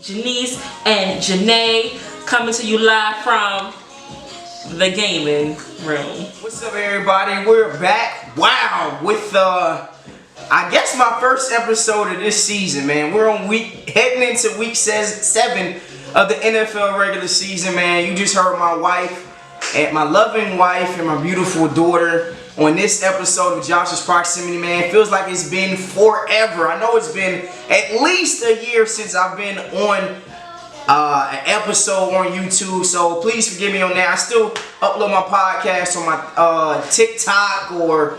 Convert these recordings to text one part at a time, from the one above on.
Janice and Janae, coming to you live from the gaming room. What's up, everybody? We're back. Wow, with I guess my first episode of this season, man. We're on heading into week 7 of the NFL regular season, man. You just heard my wife and my loving wife and my beautiful daughter on this episode of Josh's Proximity, man. It feels like it's been forever. I know it's been at least a year since I've been on an episode on YouTube, so please forgive me on that. I still upload my podcast on my TikTok or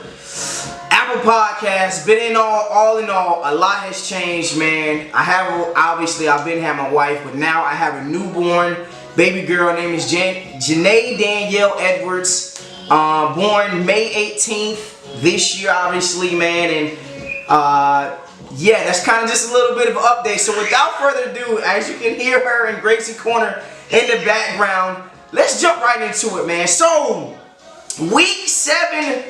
Apple Podcasts. But in all in all, a lot has changed, man. I've been having my wife, but now I have a newborn baby girl. Her name is Janae Danielle Edwards. Born May 18th this year, obviously, man, and yeah, that's kind of just a little bit of an update. So without further ado, as you can hear her in Gracie Corner in the background, let's jump right into it, man. So, week 7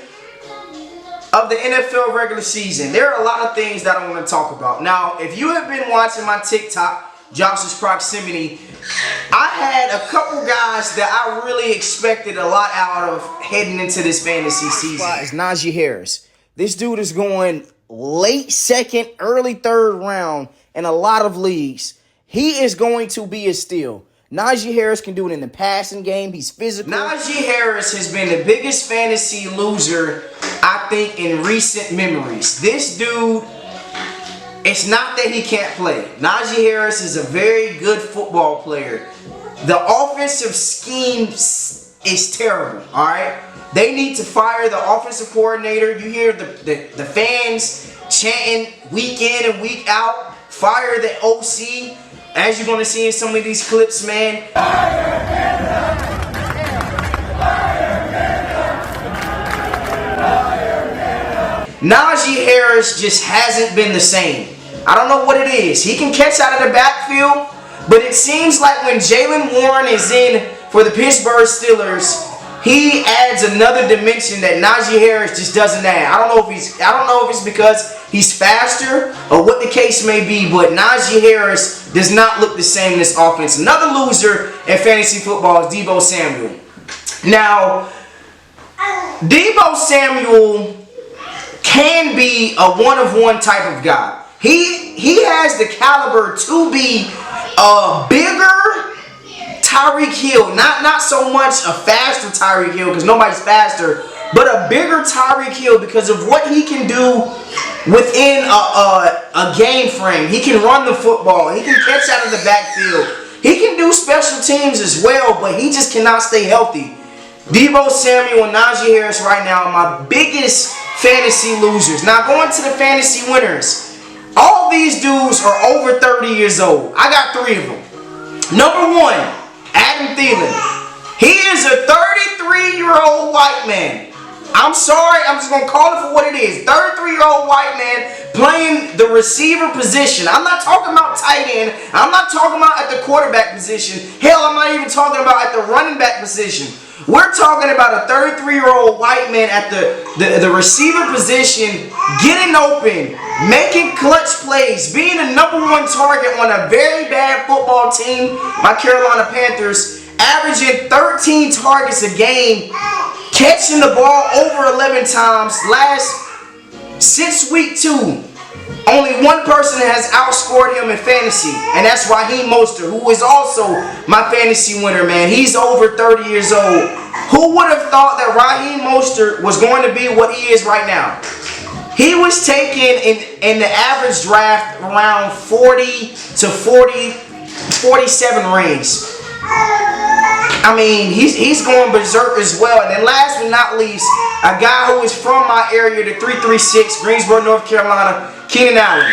of the NFL regular season. There are a lot of things that I want to talk about. Now, if you have been watching my TikTok, Josh's Proximity, I had a couple guys that I really expected a lot out of heading into this fantasy season. It's Najee Harris. This dude is going late second, early third round in a lot of leagues. He is going to be a steal. Najee Harris can do it in the passing game. He's physical. Najee Harris has been the biggest fantasy loser, I think, in recent memories. This dude, it's not that he can't play. Najee Harris is a very good football player. The offensive scheme is terrible, all right? They need to fire the offensive coordinator. You hear the fans chanting week in and week out, fire the OC, as you're going to see in some of these clips, man. Najee Harris just hasn't been the same. I don't know what it is. He can catch out of the backfield, but it seems like when Jaylen Warren is in for the Pittsburgh Steelers, he adds another dimension that Najee Harris just doesn't add. I don't know if it's because he's faster or what the case may be, but Najee Harris does not look the same in this offense. Another loser in fantasy football is Deebo Samuel. Now, Deebo Samuel can be a one-of-one type of guy. He has the caliber to be a bigger Tyreek Hill. Not so much a faster Tyreek Hill, because nobody's faster, but a bigger Tyreek Hill because of what he can do within a game frame. He can run the football. He can catch out of the backfield. He can do special teams as well, but he just cannot stay healthy. Deebo Samuel and Najee Harris right now are my biggest fantasy losers. Now, going to the fantasy winners. All these dudes are over 30 years old. I got 3 of them. Number 1, Adam Thielen. He is a 33-year-old white man. I'm sorry, I'm just going to call it for what it is. 33-year-old white man playing the receiver position. I'm not talking about tight end. I'm not talking about at the quarterback position. Hell, I'm not even talking about at the running back position. We're talking about a 33-year-old white man at the receiver position, getting open, making clutch plays, being the #1 target on a very bad football team, my Carolina Panthers, averaging 13 targets a game, catching the ball over 11 times. Since week 2, only one person has outscored him in fantasy, and that's Raheem Mostert, who is also my fantasy winner, man. He's over 30 years old. Who would have thought that Raheem Mostert was going to be what he is right now? He was taken in the average draft around 40 to 47 range. I mean, he's going berserk as well. And then last but not least, a guy who is from my area, the 336, Greensboro, North Carolina, Keenan Allen.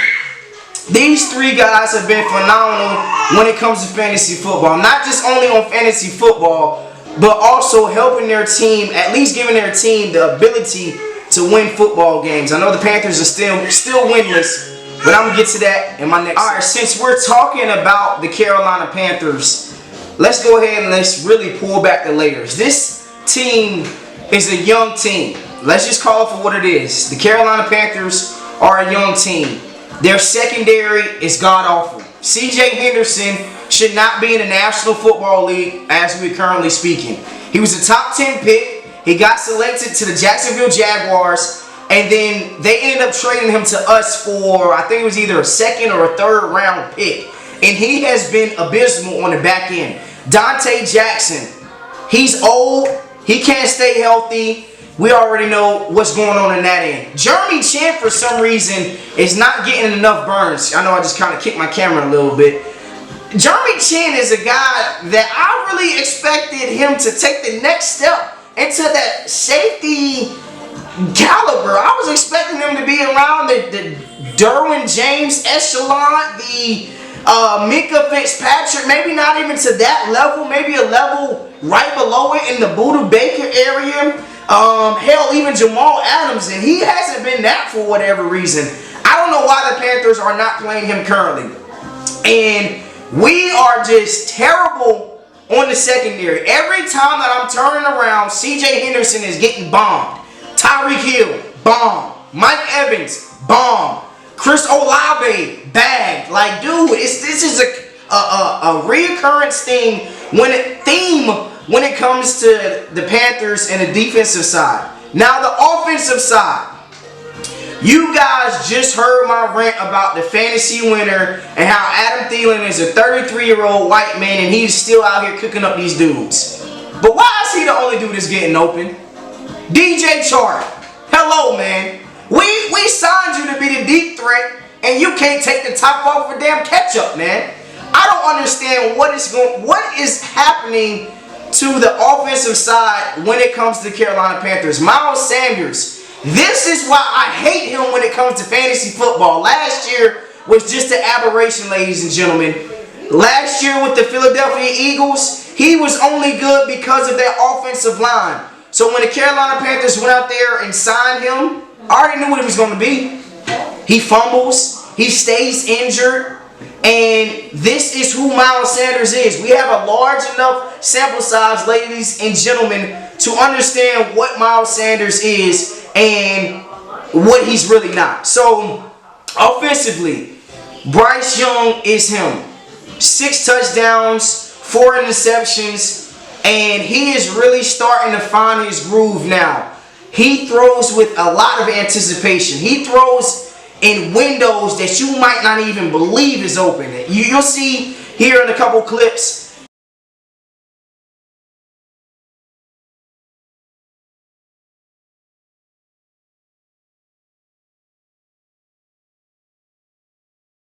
These 3 guys have been phenomenal when it comes to fantasy football. Not just only on fantasy football, but also helping their team, at least giving their team the ability to win football games. I know the Panthers are still winless, but I'm going to get to that in my next. All right, since we're talking about the Carolina Panthers, let's go ahead and let's really pull back the layers. This team is a young team. Let's just call it for what it is. The Carolina Panthers are a young team. Their secondary is god-awful. C.J. Henderson should not be in the National Football League as we're currently speaking. He was a top 10 pick. He got selected to the Jacksonville Jaguars, and then they ended up trading him to us for, I think it was either a second or a third round pick. And he has been abysmal on the back end. Dante Jackson, he's old. He can't stay healthy. We already know what's going on in that end. Jeremy Chin, for some reason, is not getting enough burns. I know I just kind of kicked my camera a little bit. Jeremy Chin is a guy that I really expected him to take the next step into that safety caliber. I was expecting him to be around the Derwin James echelon, the Mika Fitzpatrick, maybe not even to that level, maybe a level right below it in the Buda Baker area. Hell, even Jamal Adams, and he hasn't been that for whatever reason. I don't know why the Panthers are not playing him currently. And we are just terrible on the secondary. Every time that I'm turning around, C.J. Henderson is getting bombed. Tyreek Hill, bomb. Mike Evans, bomb. Chris Olave, bagged. Like, dude, this is a reoccurrence when it comes to the Panthers and the defensive side. Now, the offensive side. You guys just heard my rant about the fantasy winner and how Adam Thielen is a 33-year-old white man and he's still out here cooking up these dudes. But why is he the only dude that's getting open? DJ Chark. Hello, man. We signed you to be the deep threat and you can't take the top off of a damn ketchup, man. I don't understand what is happening to the offensive side when it comes to the Carolina Panthers. Miles Sanders. This is why I hate him when it comes to fantasy football. Last year was just an aberration, ladies and gentlemen. Last year with the Philadelphia Eagles, he was only good because of their offensive line. So when the Carolina Panthers went out there and signed him, I already knew what he was going to be. He fumbles. He stays injured. And this is who Miles Sanders is. We have a large enough sample size, ladies and gentlemen, to understand what Miles Sanders is and what he's really not. So, offensively, Bryce Young is him. 6 touchdowns, 4 interceptions, and he is really starting to find his groove now. He throws with a lot of anticipation. He throws in windows that you might not even believe is open. You'll see here in a couple clips.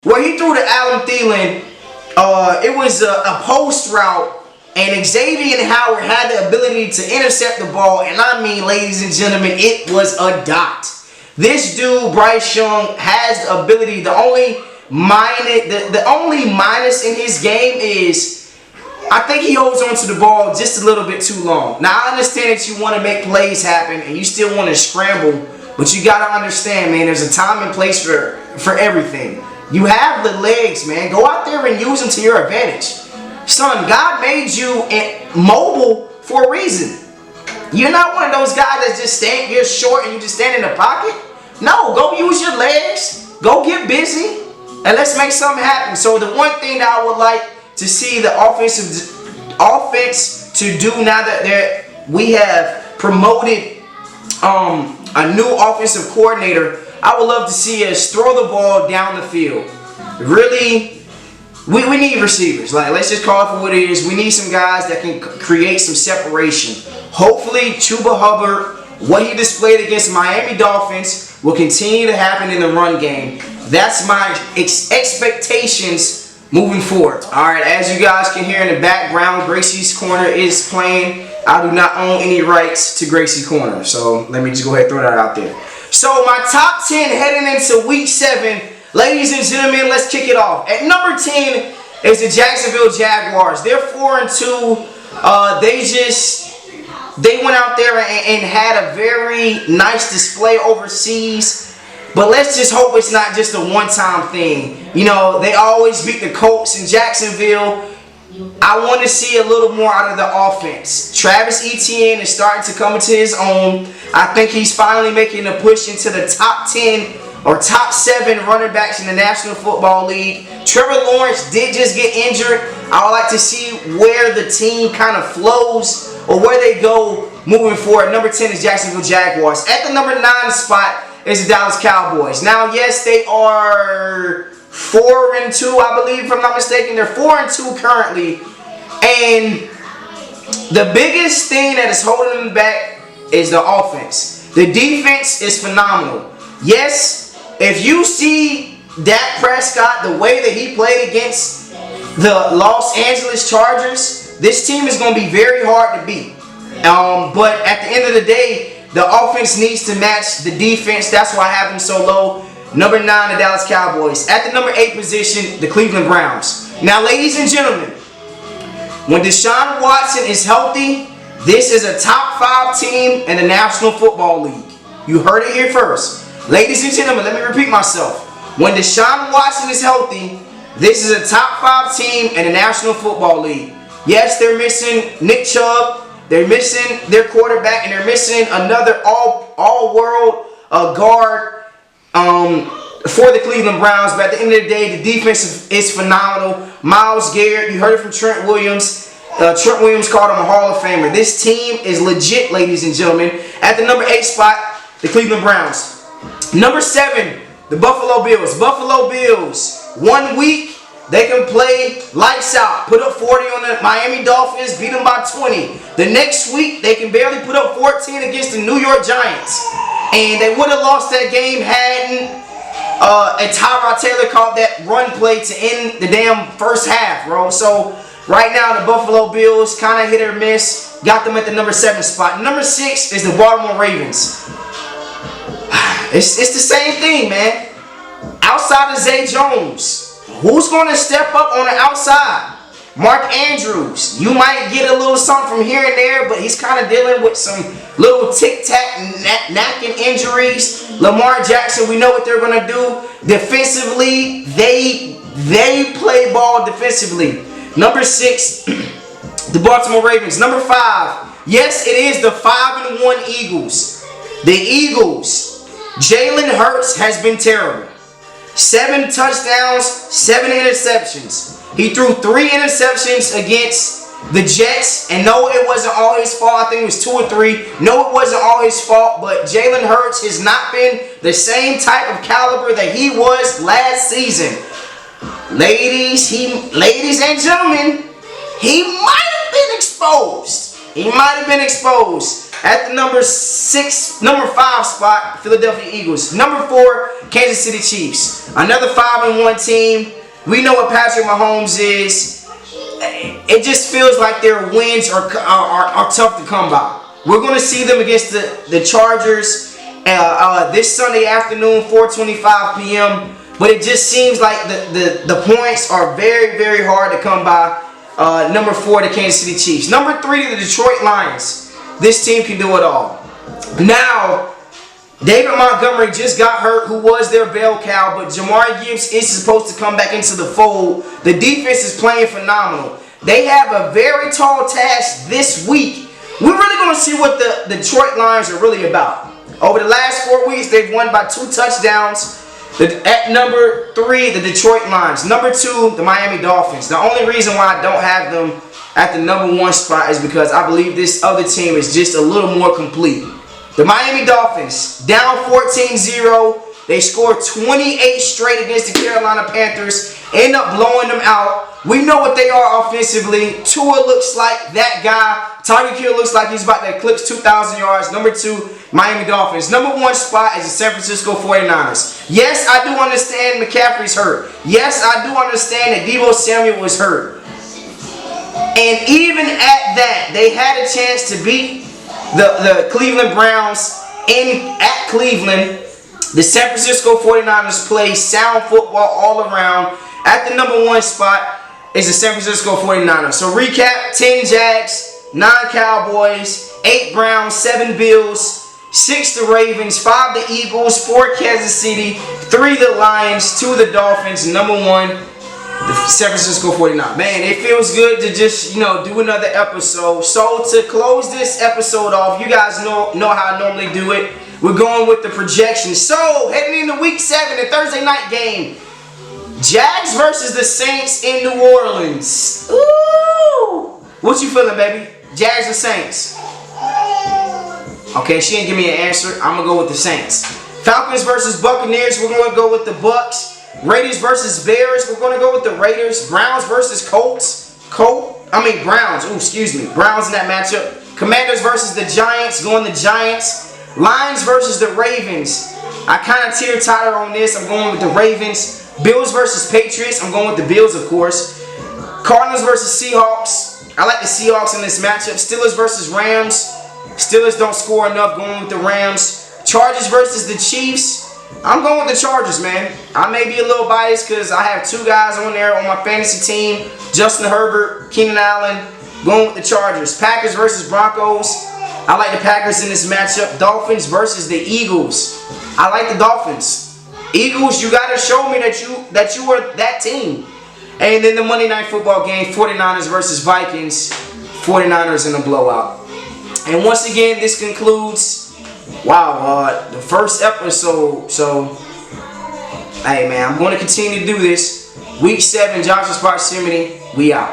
Where he threw to Adam Thielen, it was a post route, and Xavier Howard had the ability to intercept the ball, and I mean, ladies and gentlemen, it was a dot. This dude, Bryce Young, has the ability. The only minus in his game is I think he holds on to the ball just a little bit too long. Now, I understand that you want to make plays happen and you still want to scramble, but you got to understand, man, there's a time and place for everything. You have the legs, man. Go out there and use them to your advantage. Son, God made you mobile for a reason. You're not one of those guys that just stand, you're short and you just stand in the pocket. No, go use your legs. Go get busy. And let's make something happen. So the one thing that I would like to see the offense to do now that we have promoted a new offensive coordinator, I would love to see us throw the ball down the field. Really, we need receivers. Like, let's just call it for what it is. We need some guys that can create some separation. Hopefully, Chuba Hubbard, what he displayed against Miami Dolphins, will continue to happen in the run game. That's my expectations moving forward. All right, as you guys can hear in the background, Gracie's Corner is playing. I do not own any rights to Gracie's Corner, so let me just go ahead and throw that out there. So my top 10 heading into week 7, ladies and gentlemen, let's kick it off. At number 10 is the Jacksonville Jaguars. They're 4-2. They went out there and had a very nice display overseas. But let's just hope it's not just a one-time thing. You know, they always beat the Colts in Jacksonville. I want to see a little more out of the offense. Travis Etienne is starting to come into his own. I think he's finally making a push into the top 10 or top 7 running backs in the National Football League. Trevor Lawrence did just get injured. I would like to see where the team kind of flows or where they go moving forward. Number 10 is Jacksonville Jaguars. At the number 9 spot is the Dallas Cowboys. Now, yes, they are 4-2, I believe, if I'm not mistaken. They're 4-2 currently. And the biggest thing that is holding them back is the offense. The defense is phenomenal. Yes, if you see Dak Prescott, the way that he played against the Los Angeles Chargers, this team is going to be very hard to beat. But at the end of the day, the offense needs to match the defense. That's why I have them so low. Number 9, the Dallas Cowboys. At the number 8 position, the Cleveland Browns. Now, ladies and gentlemen, when Deshaun Watson is healthy, this is a top 5 team in the National Football League. You heard it here first. Ladies and gentlemen, let me repeat myself. When Deshaun Watson is healthy, this is a top 5 team in the National Football League. Yes, they're missing Nick Chubb, they're missing their quarterback, and they're missing another all-world guard for the Cleveland Browns. But at the end of the day, the defense is phenomenal. Myles Garrett, you heard it from Trent Williams. Trent Williams called him a Hall of Famer. This team is legit, ladies and gentlemen. At the number 8 spot, the Cleveland Browns. Number 7, the Buffalo Bills. Buffalo Bills, 1 week, they can play lights out. Put up 40 on the Miami Dolphins, beat them by 20. The next week, they can barely put up 14 against the New York Giants. And they would have lost that game hadn't Tyrod Taylor caught that run play to end the damn first half, bro. So right now, the Buffalo Bills kind of hit or miss. Got them at the number 7 spot. Number 6 is the Baltimore Ravens. It's the same thing, man. Outside of Zay Jones, who's going to step up on the outside? Mark Andrews. You might get a little something from here and there, but he's kind of dealing with some little tic-tac napkin injuries. Lamar Jackson, we know what they're going to do. Defensively, they play ball defensively. Number 6, the Baltimore Ravens. Number 5, yes, it is the 5-1 Eagles. The Eagles. Jalen Hurts has been terrible. 7 touchdowns, 7 interceptions. He threw 3 interceptions against the Jets. And no, it wasn't all his fault. I think it was 2 or 3. No, it wasn't all his fault. But Jalen Hurts has not been the same type of caliber that he was last season. Ladies and gentlemen, he might have been exposed. He might have been exposed. At the number 5 spot, Philadelphia Eagles. Number 4, Kansas City Chiefs. Another 5-1 team. We know what Patrick Mahomes is. It just feels like their wins are tough to come by. We're going to see them against the Chargers this Sunday afternoon, 4:25 p.m. But it just seems like the points are very, very hard to come by. Number 4, the Kansas City Chiefs. Number 3, the Detroit Lions. This team can do it all. Now, David Montgomery just got hurt, who was their bell cow, but Jamar Gibbs is supposed to come back into the fold. The defense is playing phenomenal. They have a very tall task this week. We're really going to see what the Detroit Lions are really about. Over the last 4 weeks, they've won by 2 touchdowns. At number 3, the Detroit Lions. Number 2, the Miami Dolphins. The only reason why I don't have them at the number 1 spot is because I believe this other team is just a little more complete. The Miami Dolphins, down 14-0. They scored 28 straight against the Carolina Panthers. End up blowing them out. We know what they are offensively. Tua looks like that guy. Tyreek Hill looks like he's about to eclipse 2,000 yards. Number 2, Miami Dolphins. Number 1 spot is the San Francisco 49ers. Yes, I do understand McCaffrey's hurt. Yes, I do understand that Deebo Samuel was hurt. And even at that, they had a chance to beat the Cleveland Browns at Cleveland. The San Francisco 49ers play sound football all around. At the number 1 spot is the San Francisco 49ers. So recap, 10 Jags, 9 Cowboys, 8 Browns, 7 Bills, 6 the Ravens, 5 the Eagles, 4 Kansas City, 3 the Lions, 2 the Dolphins, number 1 the San Francisco 49ers. Man, it feels good to just, do another episode. So to close this episode off, you guys know how I normally do it. We're going with the projections. So, heading into week 7, the Thursday night game. Jags versus the Saints in New Orleans. Ooh! What you feeling, baby? Jags or Saints? Okay, she didn't give me an answer. I'm going to go with the Saints. Falcons versus Buccaneers. We're going to go with the Bucks. Raiders versus Bears. We're going to go with the Raiders. Browns versus Browns. Ooh, excuse me. Browns in that matchup. Commanders versus the Giants. Going the Giants. Lions versus the Ravens. I kind of teeter-totter on this. I'm going with the Ravens. Bills versus Patriots. I'm going with the Bills, of course. Cardinals versus Seahawks. I like the Seahawks in this matchup. Steelers versus Rams. Steelers don't score enough. Going with the Rams. Chargers versus the Chiefs. I'm going with the Chargers, man. I may be a little biased because I have 2 guys on there on my fantasy team. Justin Herbert, Keenan Allen. Going with the Chargers. Packers versus Broncos. I like the Packers in this matchup. Dolphins versus the Eagles. I like the Dolphins. Eagles, you got to show me that you are that team. And then the Monday Night Football game, 49ers versus Vikings. 49ers in a blowout. And once again, this concludes, the first episode. So, hey man, I'm going to continue to do this. Week 7, Josh's Proximity, we out.